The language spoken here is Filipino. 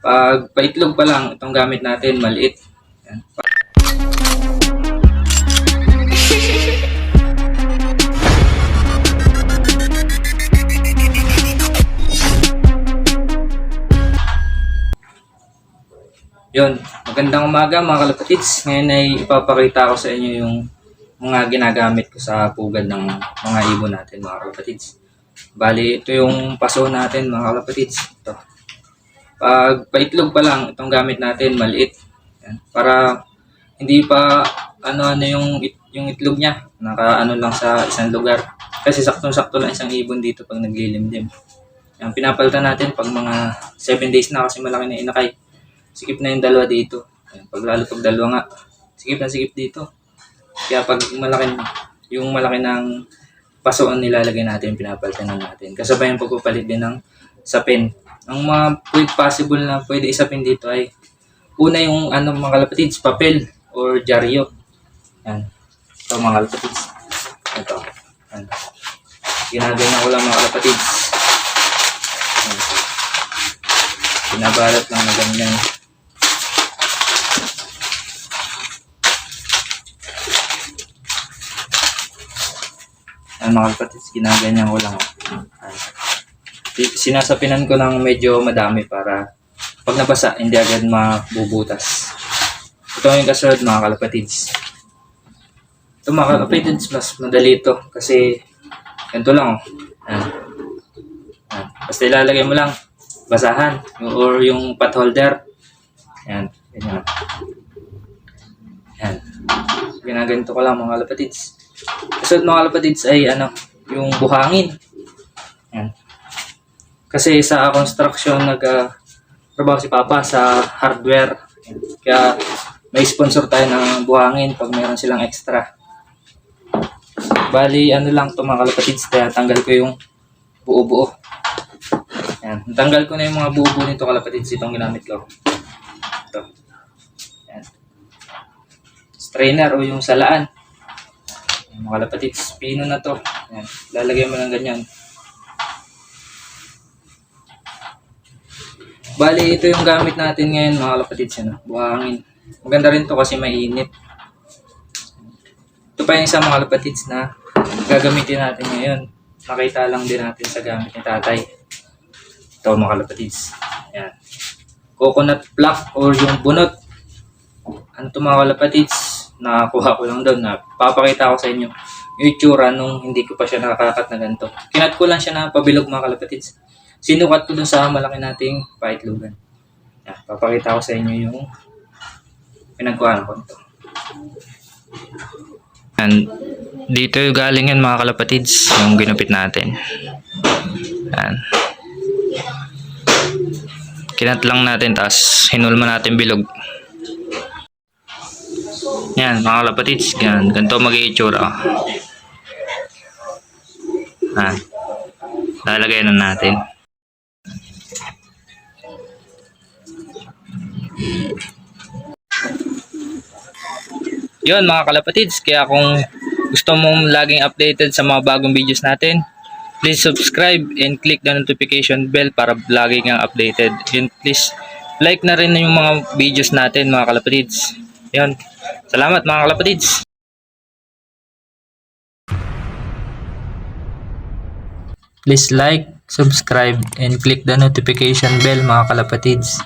Pag paitlog pa lang, itong gamit natin, maliit. Yan. Yun, magandang umaga mga kalapatids. Ngayon ay ipapakita ko sa inyo yung mga ginagamit ko sa pugad ng mga ibon natin mga kalapatids. Bali, ito yung paso natin mga kalapatids. Ito. Pag paitlog pa lang, itong gamit natin maliit. Yan. Para hindi pa ano yung itlog niya. Naka lang sa isang lugar. Kasi saktong-sakto lang isang ibon dito pag naglilimlim. Yan, pinapalitan natin pag mga 7 days na kasi malaki na inakay. Sikip na yung dalawa dito. Yan, lalo pag dalawa nga, sikip na sikip dito. Kaya pag malaki ng paso ang nilalagay natin, pinapalitan na natin. Kasabay yung pagpapalit din ng sapin. Ang mga possible na pwede isapin dito ay una yung mga kalapatids, papel or dyaryo. Yan. Ito mga kalapatids. Ito. Yan. Ginaganyan ko lang mga kalapatids. Yan. Binabalot lang na ganyan. Yan mga kalapatids, ginaganyan ko lang. Sinasapinan ko ng medyo madami para pag nabasa, hindi agad mabubutas. Ito yung kasunod mga kalapatids. Ito mga kalapatids, mas madali ito kasi ganito lang. Yan. Yan. Basta ilalagay mo lang, basahan, or yung pot holder. Yan. Ganyan. Yan. Ginaganito ko lang mga kalapatids. Kasunod mga kalapatids ay yung buhangin. Yan. Kasi sa construction trabaho si Papa sa hardware. Kaya may sponsor tayo ng buhangin pag meron silang extra. Bali, lang ito mga kalapatids. Kaya tanggal ko yung buo-buo. Yan. Tanggal ko na yung mga buo-buo nito kalapatids. Itong ginamit ko. Ito. Yan. Strainer o yung salaan. Yan, mga kalapatids. Pino na to. Yan. Lalagay mo lang ganyan. Bali, ito yung gamit natin ngayon mga kalapatids, buhangin. Maganda rin to kasi mainit. Ito pa yung isang mga kalapatids na gagamitin natin ngayon. Nakita lang din natin sa gamit ni tatay. Ito mga kalapatids. Ayan. Coconut pluck or yung bunot. Ano ito mga kalapatids? Nakakuha ko lang doon. Papakita ko sa inyo yung itsura nung hindi ko pa siya nakakat na ganito. Kinat ko lang siya na pabilog mga kalapatids. Sinukat ko dun sa malaki nating paitlogan. Yan, papakita ko sa inyo yung pinagkuhan ko nito. And dito yung galing yan mga kalapatids, yung ginupit natin. Yan. Kinat lang natin, tapos hinulma natin bilog. Yan mga kalapatids, yan. Ganito mag-i-itsura. Yan. Lalagay na natin. Yun mga kalapatids, kaya kung gusto mong laging updated sa mga bagong videos natin, please subscribe and click the notification bell para lagi kang updated. Yun, please like na rin yung mga videos natin mga kalapatids. Yun, salamat mga kalapatids. Please like, subscribe and click the notification bell mga kalapatids.